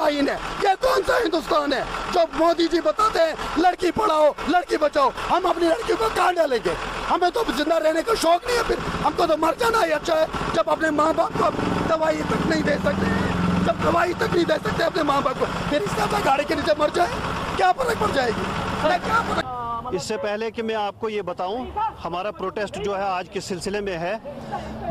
आईन है, ये कौन सा हिंदुस्तान है जो मोदी जी बताते हैं लड़की पढ़ाओ लड़की बचाओ। हम अपनी लड़की को कहाँ डालेंगे? हमें तो जिंदा रहने का शौक नहीं है, फिर हमको तो मर जाना ही अच्छा है। जब अपने माँ बाप को दवाई तक नहीं दे सकते, जब दवाई तक नहीं दे सकते अपने माँ बाप को, फिर इससे अपना गाड़ी के नीचे मर जाए, क्या फर्क पड़ जाएगी? क्या फर्क? इससे पहले कि मैं आपको ये बताऊं हमारा प्रोटेस्ट जो है आज किस सिलसिले में है,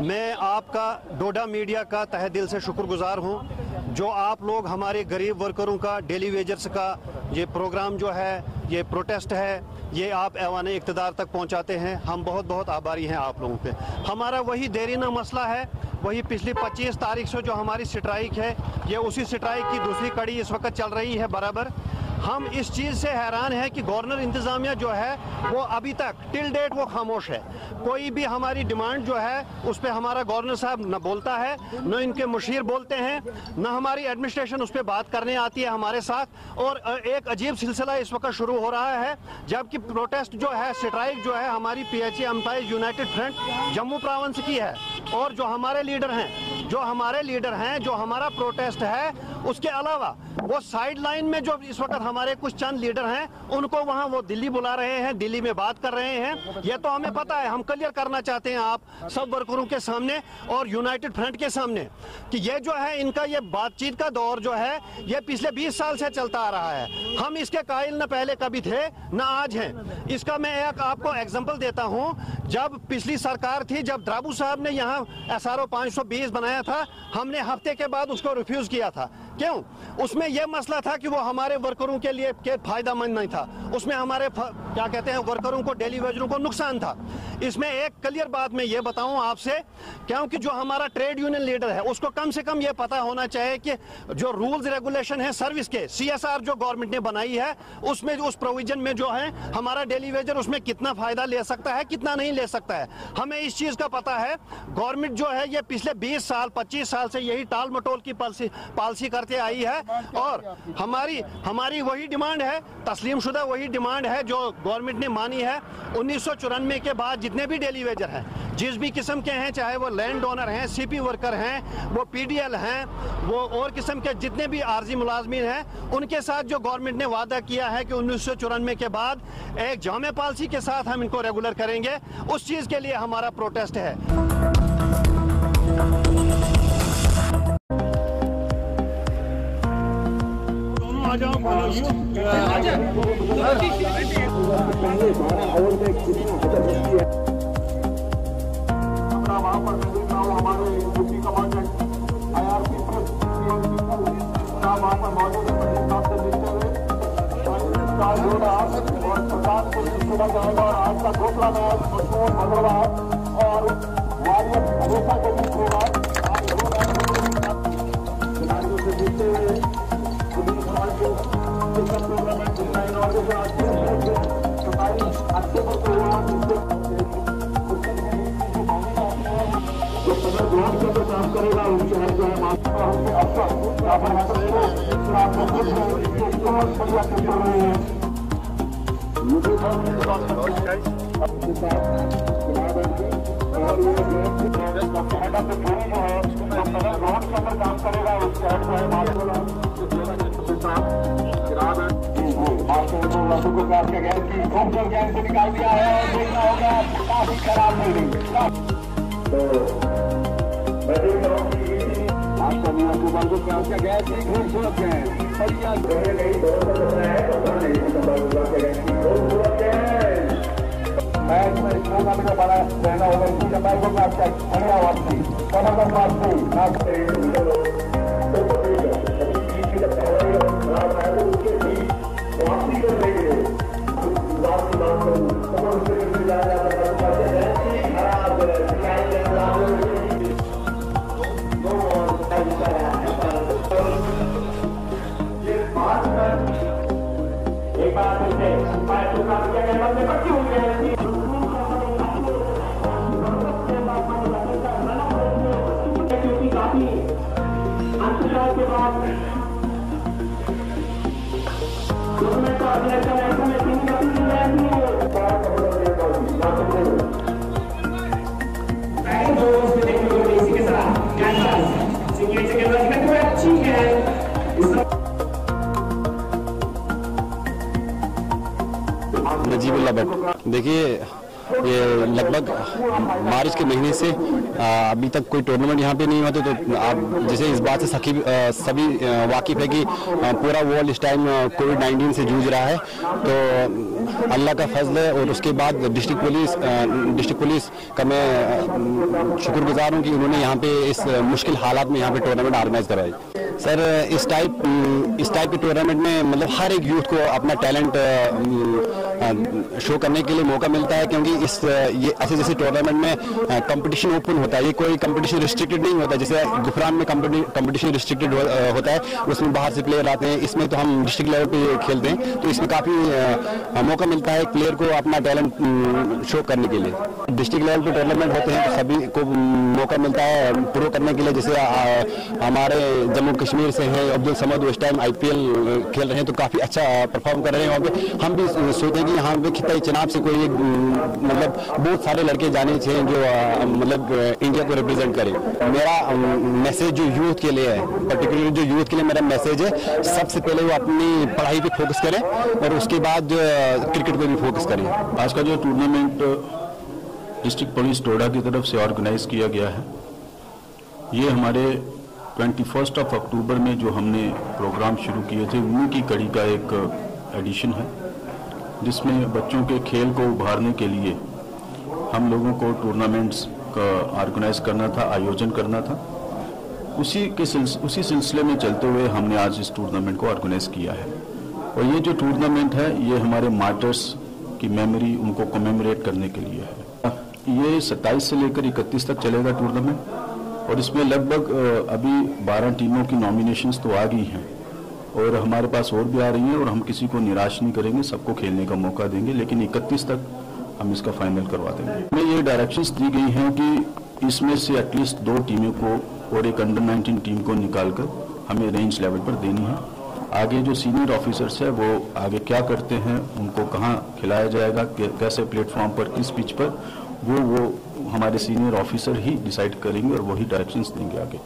मैं आपका डोडा मीडिया का तहे दिल से शुक्रगुजार हूं जो आप लोग हमारे गरीब वर्करों का, डेली वेजर्स का ये प्रोग्राम जो है, ये प्रोटेस्ट है, ये आप ऐवान इक़्तिदार तक पहुंचाते हैं। हम बहुत बहुत आभारी हैं आप लोगों पे। हमारा वही देरीना मसला है, वही पिछली 25 तारीख से जो हमारी स्ट्राइक है, ये उसी स्ट्राइक की दूसरी कड़ी इस वक्त चल रही है बराबर। हम इस चीज़ से हैरान हैं कि गवर्नर इंतज़ामिया जो है वो अभी तक टिल डेट वो खामोश है। कोई भी हमारी डिमांड जो है उस पर हमारा गवर्नर साहब न बोलता है, न इनके मुशीर बोलते हैं, न हमारी एडमिनिस्ट्रेशन उस पर बात करने आती है हमारे साथ। और एक अजीब सिलसिला इस वक्त शुरू हो रहा है, जबकि प्रोटेस्ट जो है, स्ट्राइक जो है हमारी PHA employees United front Jammu province की है। और जो हमारे लीडर हैं, जो हमारा प्रोटेस्ट है, उसके अलावा वो साइड लाइन में जो इस वक्त हमारे कुछ चंद लीडर हैं, उनको वहां वो दिल्ली बुला रहे हैं, दिल्ली में बात कर रहे हैं। ये तो हमें पता है, हम क्लियर करना चाहते हैं आप सब वर्करों के सामने और यूनाइटेड फ्रंट के सामने कि ये जो है इनका ये बातचीत का दौर जो है ये पिछले 20 साल से चलता आ रहा है। हम इसके कायल न पहले कभी थे न आज हैं। इसका मैं एक आपको एग्जाम्पल देता हूँ। जब पिछली सरकार थी, जब द्राबू साहब ने यहाँ SRO 520 बनाया था, हमने हफ्ते के बाद उसको रिफ्यूज किया था। क्यों? उसमें यह मसला था कि वो हमारे वर्करों के लिए फायदेमंद नहीं था, उसमें हमारे क्या कहते हैं वर्करों को, डेली वेजरों को नुकसान था। इसमें एक क्लियर बात मैं ये बताऊं आपसे, क्योंकि जो हमारा ट्रेड यूनियन लीडर है उसको कम से कम ये पता होना चाहिए कि जो रूल्स रेगुलेशन है सर्विस के, CSR जो गवर्नमेंट ने बनाई है, उसमें उस प्रोविजन में जो है हमारा डेली वेजर उसमें कितना फायदा ले सकता है, कितना नहीं ले सकता है, हमें इस चीज का पता है। गवर्नमेंट जो है ये पिछले 20 साल 25 साल से यही टाल मटोल की पॉलिसी करते आई है। और हमारी वही डिमांड है, तस्लीमशुदा वही डिमांड है जो गवर्नमेंट ने मानी है। 1994 के बाद जितने भी डेली वेजर हैं, जिस भी किस्म के हैं, चाहे वो लैंड ओनर हैं, CP वर्कर हैं, वो PDL हैं, वो और किस्म के जितने भी आर्जी मुलाजमीन हैं, उनके साथ जो गवर्नमेंट ने वादा किया है कि 1994 के बाद एक जामे पॉलिसी के साथ हम इनको रेगुलर करेंगे, उस चीज़ के लिए हमारा प्रोटेस्ट है। आज का घोषणा और हमेशा के बीच होगा। काम करेगा उनके हर जो है काम करेगा उसके हर जो है को प्राप्त गैस की निकाल दिया है। देखना होगा काफी खराब नहीं। आप सभी अक्टूबर को क्या गैस की खूबसूरत है और क्या नहीं मैच में टूर्नामेंट में बड़ा रहना होगा इसी का मैच होगा आपका अगला वापसी कमर एक बार फिर से मैच को काट किया गया बंदे बच्ची हो गए क्योंकि काफी अंतराल के बाद टूर्नामेंट का अभिनंदन ऐसा में तीन काफी मिल जाएंगे देखने को इसी के साथ अच्छी है नजीबुल्लाह भट्ट। देखिए ये लगभग मार्च के महीने से अभी तक कोई टूर्नामेंट यहाँ पे नहीं होते, तो आप जैसे इस बात से सभी वाकिफ़ है कि पूरा वर्ल्ड इस टाइम कोविड-19 से जूझ रहा है। तो अल्लाह का फजल है और उसके बाद डिस्ट्रिक्ट पुलिस का मैं शुक्रगुजार हूँ कि उन्होंने यहाँ पे इस मुश्किल हालात में यहाँ पे टूर्नामेंट ऑर्गेनाइज कराई। सर इस टाइप के टूर्नामेंट में मतलब हर एक यूथ को अपना टैलेंट शो करने के लिए मौका मिलता है, क्योंकि ये ऐसे जैसे टूर्नामेंट में कंपटीशन ओपन होता है, ये कोई कंपटीशन रिस्ट्रिक्टेड नहीं होता। जैसे गुफरान में कंपटीशन रिस्ट्रिक्टेड होता है, उसमें बाहर से प्लेयर आते हैं। इसमें तो हम डिस्ट्रिक्ट लेवल पे खेलते हैं, तो इसमें काफ़ी मौका मिलता है प्लेयर को अपना टैलेंट शो करने के लिए। डिस्ट्रिक्ट लेवल पे टूर्नामेंट होते हैं तो सभी को मौका मिलता है प्रो करने के लिए। जैसे हमारे जम्मू कश्मीर से हैं अब्दुल समद, उस टाइम IPL खेल रहे हैं तो काफ़ी अच्छा परफॉर्म कर रहे हैं वहाँ पे। हम भी सोचते हैं कि यहाँ पे खिताई चनाब से कोई मतलब बहुत सारे लड़के जाने चाहिए जो मतलब इंडिया को रिप्रेजेंट करें। मेरा मैसेज जो यूथ के लिए है, पर्टिकुलरली जो यूथ के लिए मेरा मैसेज है, सबसे पहले वो अपनी पढ़ाई पे फोकस करें और उसके बाद क्रिकेट पे भी फोकस करें। आज का जो टूर्नामेंट डिस्ट्रिक्ट पुलिस डोडा की तरफ से ऑर्गेनाइज किया गया है, ये हमारे 21 अक्टूबर में जो हमने प्रोग्राम शुरू किए थे उन्हीं की कड़ी का एक एडिशन है, जिसमें बच्चों के खेल को उभारने के लिए हम लोगों को टूर्नामेंट्स का ऑर्गेनाइज करना था, आयोजन करना था। उसी सिलसिले में चलते हुए हमने आज इस टूर्नामेंट को ऑर्गेनाइज किया है। और ये जो टूर्नामेंट है ये हमारे मार्टर्स की मेमोरी, उनको कमेमोरेट करने के लिए है। ये 27 से लेकर 31 तक चलेगा टूर्नामेंट और इसमें लगभग अभी 12 टीमों की नॉमिनेशंस तो आ गई हैं और हमारे पास और भी आ रही हैं और हम किसी को निराश नहीं करेंगे, सबको खेलने का मौका देंगे, लेकिन 31 तक हम इसका फाइनल करवा देंगे। हमें ये डायरेक्शंस दी गई हैं कि इसमें से एटलीस्ट 2 टीमों को और एक अंडर 19 टीम को निकालकर हमें रेंज लेवल पर देनी है। आगे जो सीनियर ऑफिसर्स है वो आगे क्या करते हैं, उनको कहाँ खिलाया जाएगा, कैसे प्लेटफॉर्म पर, किस पिच पर, वो हमारे सीनियर ऑफिसर ही डिसाइड करेंगे और वही डायरेक्शंस देंगे आगे।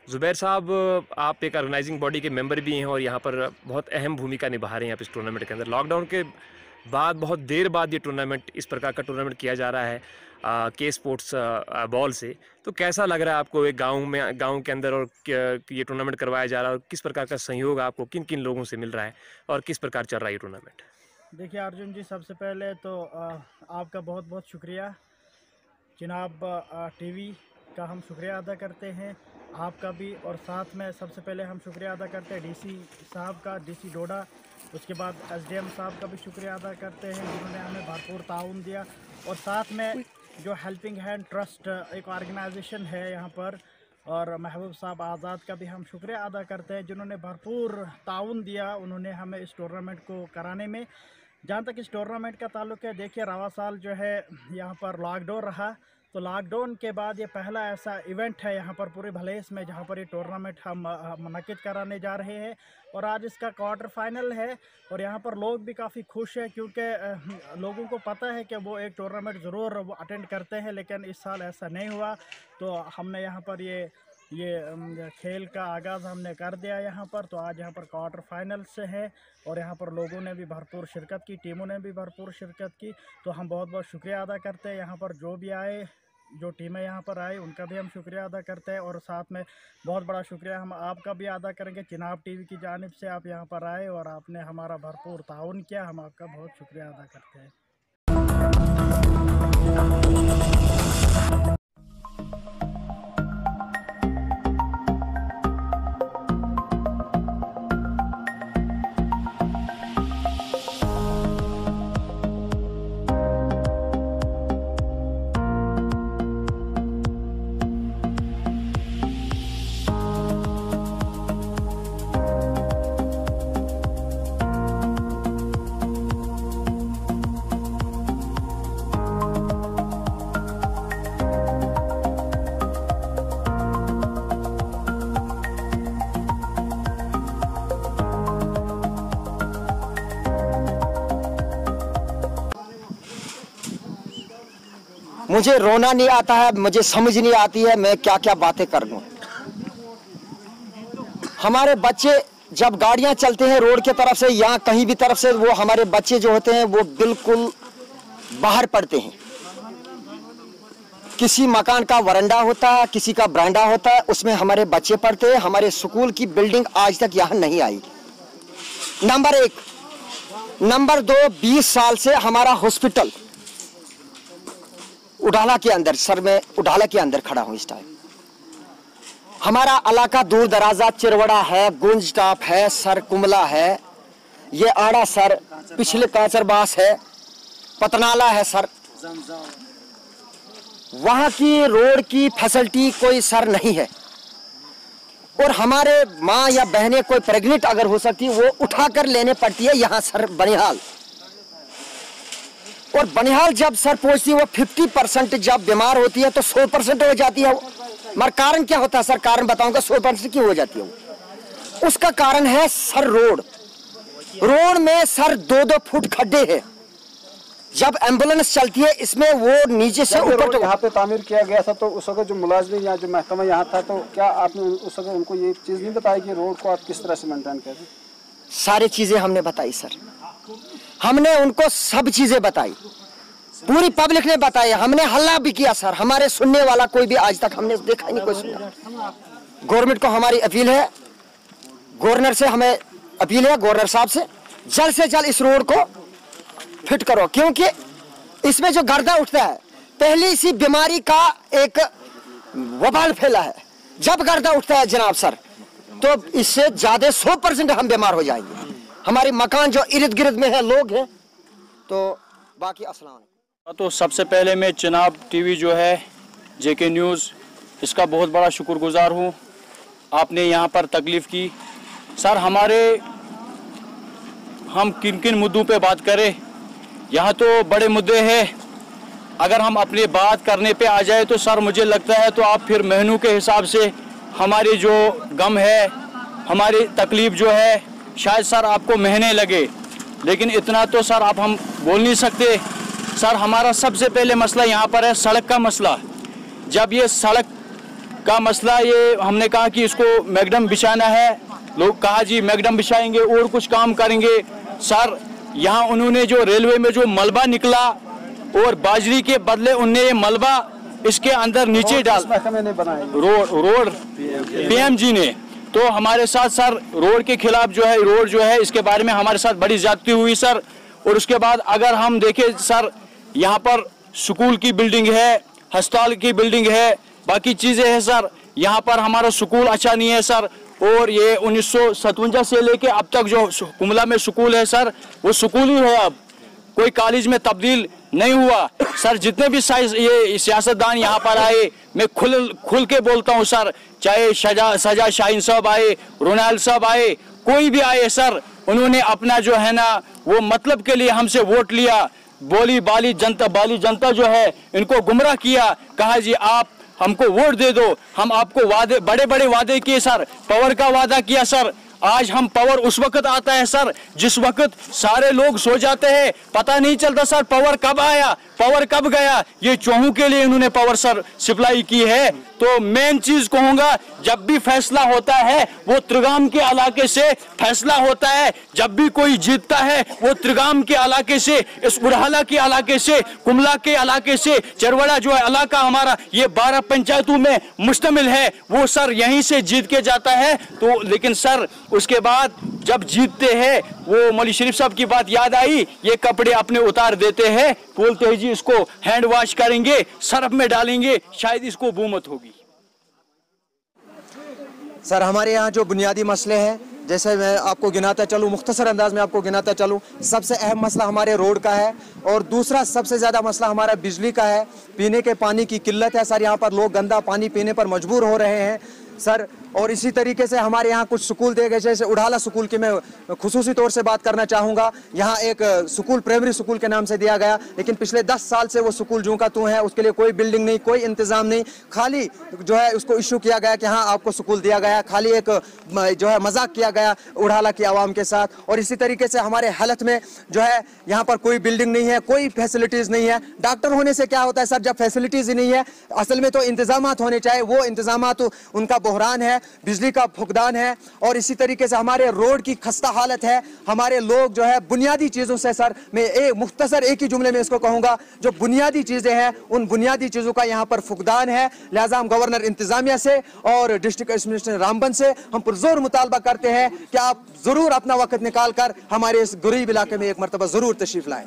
ज़ुबैर साहब, आप एक ऑर्गेनाइजिंग बॉडी के मेंबर भी हैं और यहाँ पर बहुत अहम भूमिका निभा रहे हैं आप इस टूर्नामेंट के अंदर। लॉकडाउन के बाद बहुत देर बाद ये टूर्नामेंट, इस प्रकार का टूर्नामेंट किया जा रहा है के स्पोर्ट्स बॉल से, तो कैसा लग रहा है आपको एक गांव के अंदर और ये टूर्नामेंट करवाया जा रहा है, और किस प्रकार का सहयोग आपको किन किन लोगों से मिल रहा है और किस प्रकार चल रहा है ये टूर्नामेंट? देखिए अर्जुन जी, सबसे पहले तो आपका बहुत बहुत शुक्रिया। जनाब टीवी का हम शुक्रिया अदा करते हैं, आपका भी, और साथ में सबसे पहले हम शुक्रिया अदा करते हैं डीसी साहब का, डीसी डोडा, उसके बाद एसडीएम साहब का भी शुक्रिया अदा करते हैं जिन्होंने हमें भरपूर ताउन दिया, और साथ में जो हेल्पिंग हैंड ट्रस्ट एक ऑर्गेनाइजेशन है यहाँ पर, और महबूब साहब आज़ाद का भी हम शुक्रिया अदा करते हैं जिन्होंने भरपूर ताउन दिया उन्होंने हमें इस टूर्नामेंट को कराने में। जहाँ तक इस टूर्नामेंट का ताल्लुक है, देखिए रवा साल जो है यहाँ पर लॉकडाउन रहा, तो लॉकडाउन के बाद ये पहला ऐसा इवेंट है यहाँ पर पूरे भलेस में जहाँ पर ये टूर्नामेंट हम मुनक़िद कराने जा रहे हैं, और आज इसका क्वार्टर फाइनल है। और यहाँ पर लोग भी काफ़ी खुश हैं क्योंकि लोगों को पता है कि वो एक टूर्नामेंट ज़रूर वो अटेंड करते हैं, लेकिन इस साल ऐसा नहीं हुआ, तो हमने यहाँ पर ये खेल का आगाज़ हमने कर दिया यहाँ पर। तो आज यहाँ पर क्वार्टर फाइनल से है और यहाँ पर लोगों ने भी भरपूर शिरकत की, टीमों ने भी भरपूर शिरकत की, तो हम बहुत बहुत शुक्रिया अदा करते हैं। यहाँ पर जो भी आए, जो टीमें यहाँ पर आई, उनका भी हम शुक्रिया अदा करते हैं, और साथ में बहुत बड़ा शुक्रिया हम आपका भी अदा करेंगे। चिनाब टीवी की जानिब से आप यहाँ पर आए और आपने हमारा भरपूर ताउन किया, हम आपका बहुत शुक्रिया अदा करते हैं। मुझे रोना नहीं आता है, मुझे समझ नहीं आती है मैं क्या क्या बातें कर लूं। हमारे बच्चे जब गाड़ियां चलते हैं रोड के तरफ से या कहीं भी तरफ से, वो हमारे बच्चे जो होते हैं वो बिल्कुल बाहर पड़ते हैं। किसी मकान का वरांडा होता है, किसी का बरांडा होता है, उसमें हमारे बच्चे पढ़ते हैं। हमारे स्कूल की बिल्डिंग आज तक यहाँ नहीं आई, नंबर 1। नंबर 2, 20 साल से हमारा हॉस्पिटल उडाला के अंदर, सर मैं उडाला के अंदर खड़ा हूं इस टाइम। हमारा इलाका दूर दराजा, चिरवड़ा है, गुंज टाप है, सर कुमला है, ये आड़ा सर, पिछले कांचरबास है, पतनाला है सर। वहां की रोड की फैसिलिटी कोई सर नहीं है, और हमारे माँ या बहनें कोई प्रेग्नेंट अगर हो सकती है वो उठाकर लेने पड़ती है यहाँ सर बनिहाल। और बनिहाल जब सर पहुंचती है वो 50% जब बीमार होती है तो 100% हो जाती है। मगर कारण क्या होता है सर, कारण बताऊंगा 100% क्यों हो जाती है। उसका कारण है सर रोड में सर 2-2 फुट खड्डे हैं। जब एम्बुलेंस चलती है इसमें वो नीचे से ऊपर, यहाँ पे तामीर किया गया था तो उस वक्त जो मुलाजिम या जो महकमा यहाँ था, तो क्या आपने उस वक्त उनको ये चीज़ नहीं बताई कि रोड को आप किस तरह से मेंटेन करें? सारी चीजें हमने बताई सर, हमने उनको सब चीजें बताई, पूरी पब्लिक ने बताई, हमने हल्ला भी किया सर। हमारे सुनने वाला कोई भी आज तक हमने देखा ही नहीं, कोई सुना। गवर्नमेंट को हमारी अपील है, गवर्नर से हमें अपील है, गवर्नर साहब से जल्द इस रोड को फिट करो, क्योंकि इसमें जो गर्दा उठता है, पहली सी बीमारी का एक वबाल फैला है। जब गर्दा उठता है जनाब सर, तो इससे ज्यादा 100% हम बीमार हो जाएंगे। हमारे मकान जो इर्द गिर्द में है, लोग हैं, तो बाकी अस्सलाम। तो सबसे पहले मैं चिनाब टीवी जो है, जेके न्यूज़, इसका बहुत बड़ा शुक्रगुजार हूँ। आपने यहाँ पर तकलीफ़ की सर। हम किन किन मुद्दों पे बात करें, यहाँ तो बड़े मुद्दे हैं। अगर हम अपनी बात करने पे आ जाए तो सर मुझे लगता है तो आप फिर महीनों के हिसाब से हमारी जो गम है, हमारी तकलीफ़ जो है, शायद सर आपको महीने लगे, लेकिन इतना तो सर आप हम बोल नहीं सकते। सर हमारा सबसे पहले मसला यहाँ पर है सड़क का मसला। जब ये सड़क का मसला ये हमने कहा कि इसको मैगडम बिछाना है। लोग कहा जी मैगडम बिछाएंगे और कुछ काम करेंगे। सर यहाँ उन्होंने जो रेलवे में जो मलबा निकला और बाजरी के बदले उनने ये मलबा इसके अंदर नीचे डाल रोड पीएमजी ने। तो हमारे साथ सर रोड के खिलाफ जो है रोड जो है इसके बारे में हमारे साथ बड़ी ज्यादती हुई सर। और उसके बाद अगर हम देखें सर यहाँ पर स्कूल की बिल्डिंग है, अस्पताल की बिल्डिंग है, बाकी चीजें हैं सर। यहाँ पर हमारा स्कूल अच्छा नहीं है सर। और ये 1957 से लेके अब तक जो कुमला में स्कूल है सर वो स्कूल ही है, अब कोई कॉलेज में तब्दील नहीं हुआ सर। जितने भी ये सियासतदान यहाँ पर आए, मैं खुल के बोलता हूँ सर, चाहे सजा शाहीन साहब आए, रोनाल्ड साहब आए, कोई भी आए सर, उन्होंने अपना जो है ना वो मतलब के लिए हमसे वोट लिया। बाली जनता जो है इनको गुमराह किया, कहा जी आप हमको वोट दे दो, हम आपको वादे बड़े वादे किए सर, पावर का वादा किया सर। आज हम पावर उस वक्त आता है सर जिस वक्त सारे लोग सो जाते हैं, पता नहीं चलता सर पावर कब आया पावर कब गया। ये चौहों के लिए इन्होंने पावर सर सप्लाई की है। तो मेन चीज कहूंगा, जब भी फैसला होता है वो त्रिगाम के इलाके से फैसला होता है। जब भी कोई जीतता है वो त्रिगाम के इलाके से, इस उड़हाला के इलाके से, कुमला के इलाके से, चरवड़ा जो है इलाका हमारा ये 12 पंचायतों में मुश्तमिल है, वो सर यहीं से जीत के जाता है। तो लेकिन सर उसके बाद जब जीतते हैं वो मौलवी शरीफ साहब की बात याद आई, ये कपड़े अपने उतार देते हैं, बोलते हैं जी इसको हैंड वॉश करेंगे, सर्फ में डालेंगे, शायद इसको बुमत होगी। सर हमारे यहाँ जो बुनियादी मसले हैं, जैसे मैं आपको गिनाता चलूँ, मुख्तसर अंदाज में आपको गिनाता चलूँ, सबसे अहम मसला हमारे रोड का है और दूसरा सबसे ज़्यादा मसला हमारा बिजली का है। पीने के पानी की किल्लत है सर, यहाँ पर लोग गंदा पानी पीने पर मजबूर हो रहे हैं सर। और इसी तरीके से हमारे यहाँ कुछ स्कूल दिए गए, जैसे उड़ाला स्कूल की मैं खुसूसी तौर से बात करना चाहूँगा। यहाँ एक स्कूल प्राइमरी स्कूल के नाम से दिया गया, लेकिन पिछले 10 साल से वो स्कूल जूं का तूं है, उसके लिए कोई बिल्डिंग नहीं, कोई इंतजाम नहीं, खाली जो है उसको इशू किया गया कि हाँ आपको स्कूल दिया गया, खाली एक जो है मजाक किया गया उड़ाला की आवाम के साथ। और इसी तरीके से हमारे हेल्थ में जो है यहाँ पर कोई बिल्डिंग नहीं है, कोई फैसिलिटीज़ नहीं है। डॉक्टर होने से क्या होता है सर, जब फैसिलिटीज़ ही नहीं है, असल में तो इंतजाम होने चाहिए, वो इंतजाम उनका बहरान है, बिजली का फुकदान है। और इसी तरीके से हमारे रोड की खस्ता हालत है। हमारे लोग जो है बुनियादी चीज़ों से सर, मैं मुख्तसर एक ही जुमले में इसको कहूँगा, जो बुनियादी चीज़ें हैं उन बुनियादी चीज़ों का यहाँ पर फुकदान है। लिहाजा हम गवर्नर इंतजामिया से और डिस्ट्रिक्ट एडमिनिस्ट्रेशन रामबन से हम पुरजोर मुतालबा करते हैं कि आप ज़रूर अपना वक्त निकाल कर हमारे इस गरीब इलाके में एक मरतबा ज़रूर तशरीफ़ लाएँ।